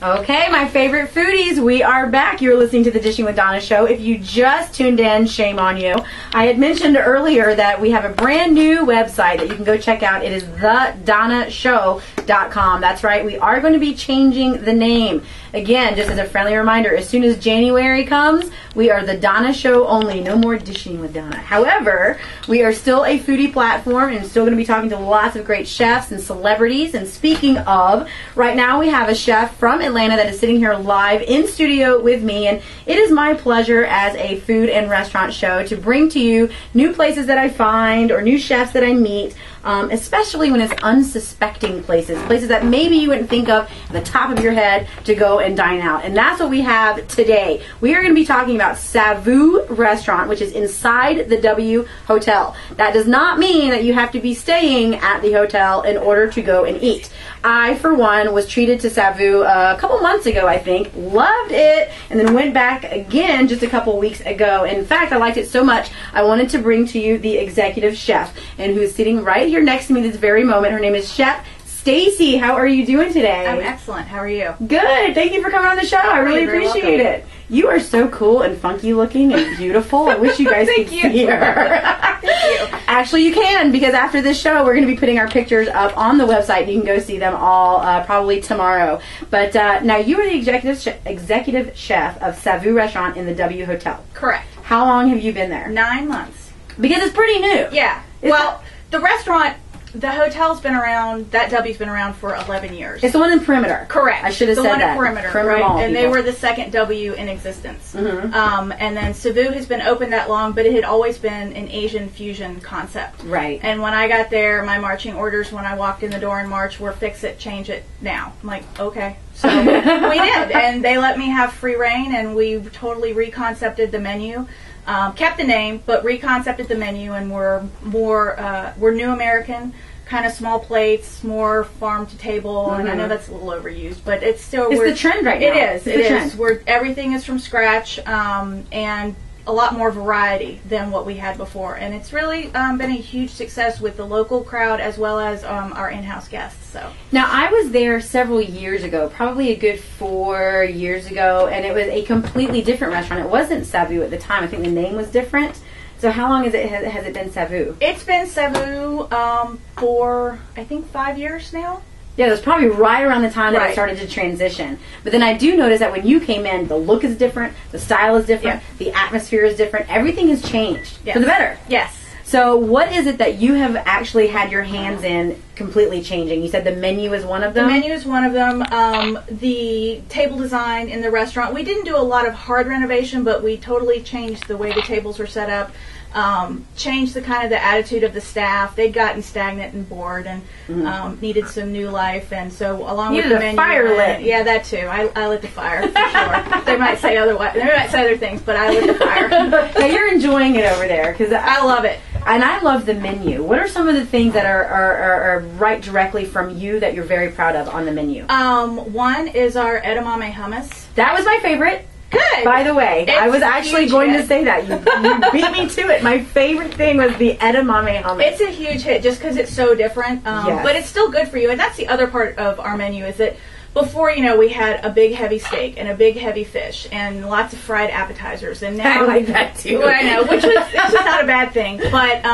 Okay, my favorite foodies, we are back. You're listening to the Dishing with Donna show. If you just tuned in, shame on you. I had mentioned earlier that we have a brand new website that you can go check out. It is thedonnashow.com. That's right, we are going to be changing the name. Again, just as a friendly reminder, as soon as January comes, we are the Donna Show only. No more Dishing with Donna. However, we are still a foodie platform and still going to be talking to lots of great chefs and celebrities. And speaking of, right now we have a chef from Atlanta that is sitting here live in studio with me, and it is my pleasure as a food and restaurant show to bring to you new places that I find or new chefs that I meet, especially when it's unsuspecting places that maybe you wouldn't think of at the top of your head to go and dine out. And that's what we have today. We are going to be talking about Savu restaurant, which is inside the W Hotel. That does not mean that you have to be staying at the hotel in order to go and eat. I, for one, was treated to Savu a couple months ago, I think. Loved it, and then went back again just a couple weeks ago. In fact, I liked it so much, I wanted to bring to you the executive chef, and who is sitting right here next to me this very moment. Her name is Chef Stacie. How are you doing today? I'm excellent. How are you? Good. Thank you for coming on the show. I really appreciate it. You are so cool and funky looking and beautiful. I wish you guys could see her. Thank you. Actually, you can, because after this show, we're going to be putting our pictures up on the website. You can go see them all probably tomorrow. But now you are the executive chef of Savu Restaurant in the W Hotel. Correct. How long have you been there? 9 months. Because it's pretty new. Yeah. The restaurant, the hotel's been around, that W's been around for 11 years. It's the one in Perimeter. Correct. I should have said that. The one at Perimeter, right? Mall, and they were the second W in existence. Mm-hmm. And then Savu has been open that long, but it had always been an Asian fusion concept. Right. And when I got there, my marching orders when I walked in the door in March were fix it, change it now. I'm like, okay. So we did. And they let me have free reign, and we totally reconcepted the menu. Kept the name, but reconcepted the menu, and we're new American, kind of small plates, more farm to table, and I know that's a little overused, but it's still the trend right now. It is. It is. Everything is from scratch, and a lot more variety than what we had before, and it's really been a huge success with the local crowd as well as our in-house guests. So now, I was there several years ago, probably a good 4 years ago, and it was a completely different restaurant. It wasn't Savu at the time. I think the name was different. So how long has it been Savu? It's been Savu for, I think, 5 years now. Yeah, it was probably right around the time that I started to transition. But then I do notice that when you came in, the look is different, the style is different, the atmosphere is different. Everything has changed for the better. Yes. So what is it that you have actually had your hands in completely changing? You said the menu is one of them? The menu is one of them. The table design in the restaurant, we didn't do a lot of hard renovation, but we totally changed the way the tables were set up. Changed the kind of the attitude of the staff. They'd gotten stagnant and bored and needed some new life. And so along with the menu, fire lit. Yeah, that too. I lit the fire for sure. They might say otherwise. They might say other things, but I lit the fire. Now you're enjoying it over there because I love it. And I love the menu. What are some of the things that are right directly from you that you're very proud of on the menu? One is our edamame hummus. That was my favorite. Good. By the way, I was actually going to say that. You beat me to it. My favorite thing was the edamame hummus. It's a huge hit just because it's so different. But it's still good for you. And that's the other part of our menu is that before, we had a big heavy steak and a big heavy fish and lots of fried appetizers. And now I like that too. I know, which is it's just not a bad thing. But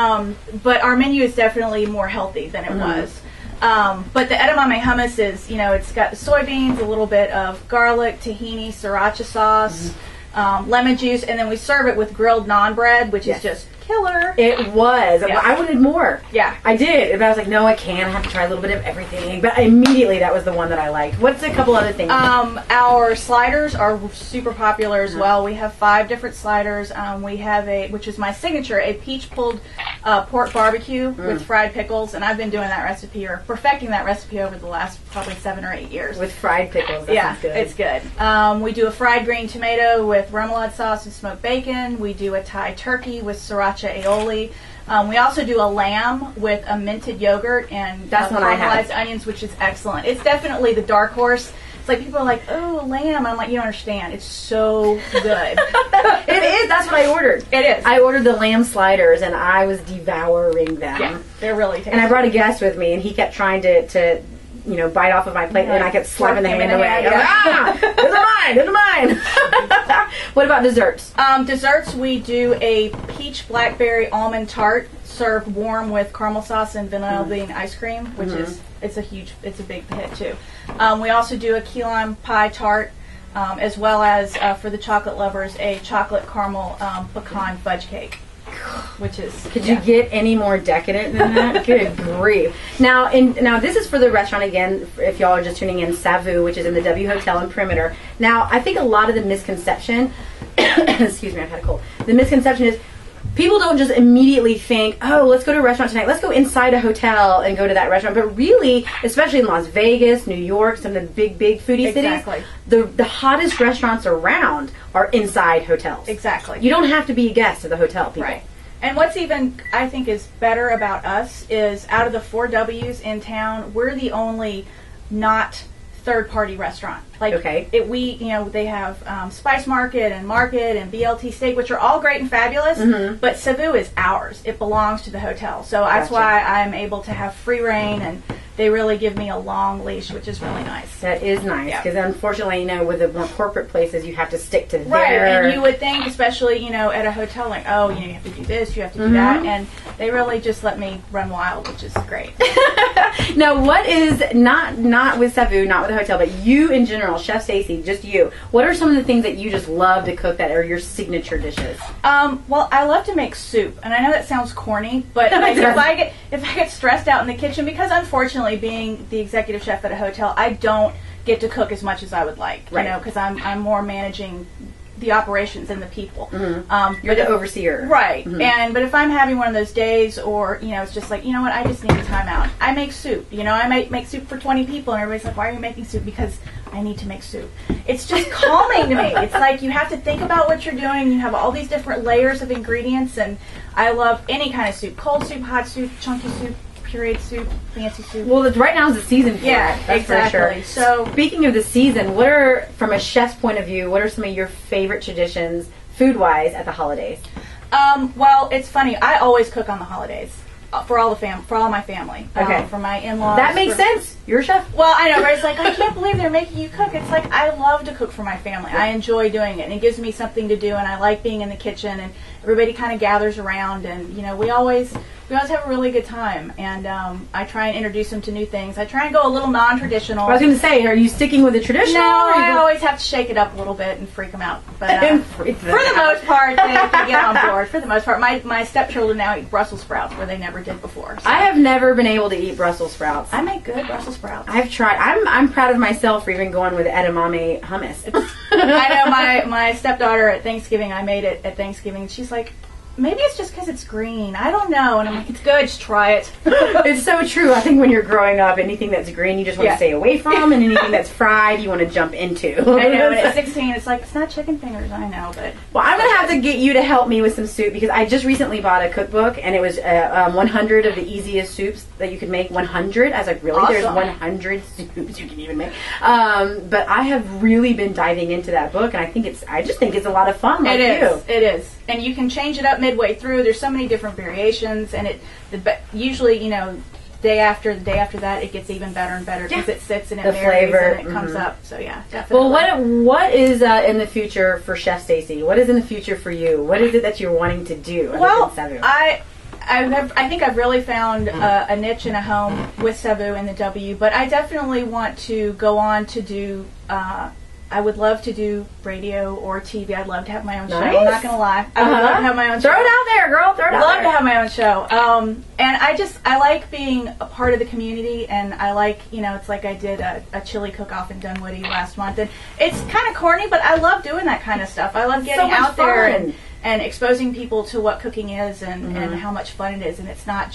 our menu is definitely more healthy than it was. But the edamame hummus is, it's got the soybeans, a little bit of garlic, tahini, sriracha sauce, lemon juice, and then we serve it with grilled naan bread, which is just killer. It was. Yeah. I wanted more. Yeah. I did. But I was like, no, I can't. I have to try a little bit of everything. But immediately that was the one that I liked. What's a couple other things? Our sliders are super popular as well. We have 5 different sliders. We have which is my signature, a peach pulled pork barbecue with fried pickles. And I've been doing that recipe or perfecting that recipe over the last probably 7 or 8 years. With fried pickles. That sounds good. It's good. We do a fried green tomato with remoulade sauce and smoked bacon. We do a Thai turkey with sriracha aioli. We also do a lamb with a minted yogurt and caramelized onions, which is excellent. It's definitely the dark horse. It's like people are like, oh, lamb. I'm like, you don't understand. It's so good. It is. That's what I ordered. It is. I ordered the lamb sliders, and I was devouring them. Yeah, they're really tasty. And I brought a guest with me, and he kept trying to bite off of my plate, and I kept slapping the hand away. Yeah. Those are mine. What about desserts? Desserts, we do a peach blackberry almond tart served warm with caramel sauce and vanilla bean ice cream, which is it's a big hit too. We also do a key lime pie tart, as well as for the chocolate lovers, a chocolate caramel pecan fudge cake. Which is could you get any more decadent than that? Good grief! Now this is for the restaurant again. If y'all are just tuning in, Savu, which is in the W Hotel in Perimeter. Now I think a lot of the misconception, excuse me, I've had a cold. The misconception is people don't just immediately think, oh, let's go to a restaurant tonight. Let's go inside a hotel and go to that restaurant. But really, especially in Las Vegas, New York, some of the big foodie cities, the hottest restaurants around are inside hotels. Exactly. You don't have to be a guest of the hotel, people. Right. And what's even, I think, is better about us is out of the 4 W's in town, we're the only not third-party restaurant. Like, they have Spice Market and BLT Steak, which are all great and fabulous, but Savu is ours. It belongs to the hotel. So that's why I'm able to have free reign, and they really give me a long leash, which is really nice. That is nice, because unfortunately, with the more corporate places, you have to stick to Right, and you would think, especially, at a hotel, like, you have to do this, you have to do that, and they really just let me run wild, which is great. Now, what is, not with Savu, not with the hotel, but you in general, Chef Stacie, just you, what are some of the things that you just love to cook that are your signature dishes? Well, I love to make soup, and I know that sounds corny, but like, if I get stressed out in the kitchen, because unfortunately, being the executive chef at a hotel, I don't get to cook as much as I would like, because I'm more managing the operations and the people. You're the overseer. Right. But if I'm having one of those days, or, it's just like, what, I just need a timeout. I make soup. I might make soup for 20 people, and everybody's like, why are you making soup? Because I need to make soup. It's just calming to me. It's like you have to think about what you're doing. You have all these different layers of ingredients, and I love any kind of soup. Cold soup, hot soup, chunky soup, pureed soup, fancy soup. Well, right now is the season for it. That's exactly. For sure. So, speaking of the season, what are, from a chef's point of view, what are some of your favorite traditions, food-wise, at the holidays? Well, it's funny. I always cook on the holidays for all my family. Okay. For my in-laws. That makes sense. You're a chef. Well, I know, but it's like, I can't believe they're making you cook. It's like, I love to cook for my family. I enjoy doing it, and it gives me something to do, and I like being in the kitchen, and everybody kind of gathers around, and, we always have a really good time, and I try and introduce them to new things. I try and go a little non-traditional. I was going to say, are you sticking with the traditional? No, I always have to shake it up a little bit and freak them out. But for the most part, they get on board. For the most part, my stepchildren now eat Brussels sprouts where they never did before. So. I have never been able to eat Brussels sprouts. I make good Brussels sprouts. I've tried. I'm proud of myself for even going with edamame hummus. I know my stepdaughter at Thanksgiving, I made it at Thanksgiving. She's like, maybe it's just because it's green. I don't know. And I'm like, it's good. Just try it. It's so true. I think when you're growing up, anything that's green, you just want to stay away from, and anything that's fried, you want to jump into. I know. And at 16, it's like, it's not chicken fingers. I know, but... Well, I'm going to have to get you to help me with some soup, because I just recently bought a cookbook, and it was 100 of the easiest soups that you could make. 100? I was like, really? Awesome. There's 100 soups you can even make? But I have really been diving into that book, and I just think it's a lot of fun. Like It is. And you can change it up midway through. There's so many different variations, and usually, day after that, it gets even better and better because it sits and it marries and it comes up. So yeah, definitely. Well, what is in the future for Chef Stacie? What is in the future for you? What is it that you're wanting to do? Well, I think I've really found a niche and a home with Savu and the W, but I definitely want to go on to do. I would love to do radio or TV. I'd love to have my own show. I'm not going to lie. I would love to have my own show. Throw it out there, girl. Throw it out there. I'd love to have my own show. And I like being a part of the community, and I like, it's like I did a chili cook-off in Dunwoody last month. And it's kind of corny, but I love doing that kind of stuff. I love getting out there and exposing people to what cooking is and how much fun it is. And it's not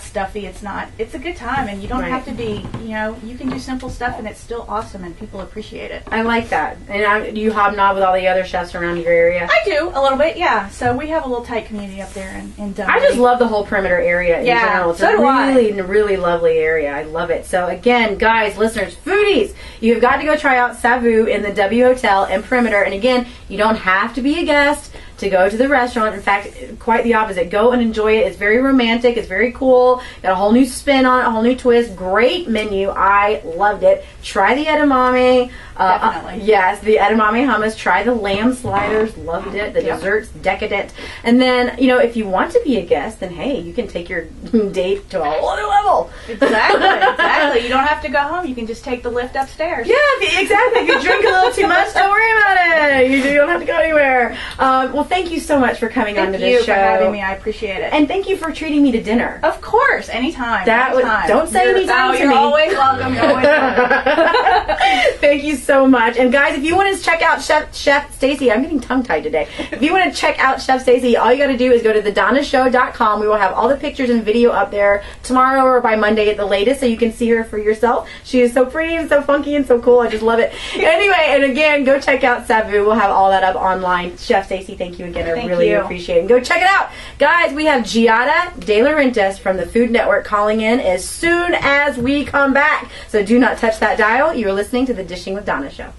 stuffy. It's a good time, and you don't have to be, you can do simple stuff and it's still awesome and people appreciate it. I like that. And do you hobnob with all the other chefs around your area? I do, a little bit, yeah. So we have a little tight community up there in Dunwoody. I just love the whole perimeter area in general. It's a really lovely area. I love it. So again, guys, listeners, foodies, you've got to go try out Savu in the W Hotel in Perimeter. And again, you don't have to be a guest. to go to the restaurant. In fact, quite the opposite. Go and enjoy it. It's very romantic. It's very cool. Got a whole new spin on it, a whole new twist. Great menu. I loved it. Try the edamame. Definitely. Yes, the edamame hummus. Try the lamb sliders. Loved it. The desserts, decadent. And then, you know, if you want to be a guest, then hey, you can take your date to a whole other level. Exactly. You don't have to go home. You can just take the lift upstairs. Yeah, exactly. If you drink a little too much, don't worry about it. You don't have to go anywhere. Well, thank you so much for coming on to this show. Thank you for having me. I appreciate it. And thank you for treating me to dinner. Of course, anytime. Don't say anytime to you're me. Always welcome. You're always welcome. Thank you so much. And guys, if you want to check out Chef Stacie, I'm getting tongue-tied today. If you want to check out Chef Stacie, all you got to do is go to thedonnashow.com. We will have all the pictures and video up there tomorrow or by Monday at the latest, so you can see her for yourself. She is so pretty and so funky and so cool. I just love it. Anyway, and again, go check out Savu. We'll have all that up online. Chef Stacie, thank you again. I really appreciate it. And go check it out. Guys, we have Giada De Laurentiis from the Food Network calling in as soon as we come back. So do not touch that dial. You are listening to the Dishing with Donna show.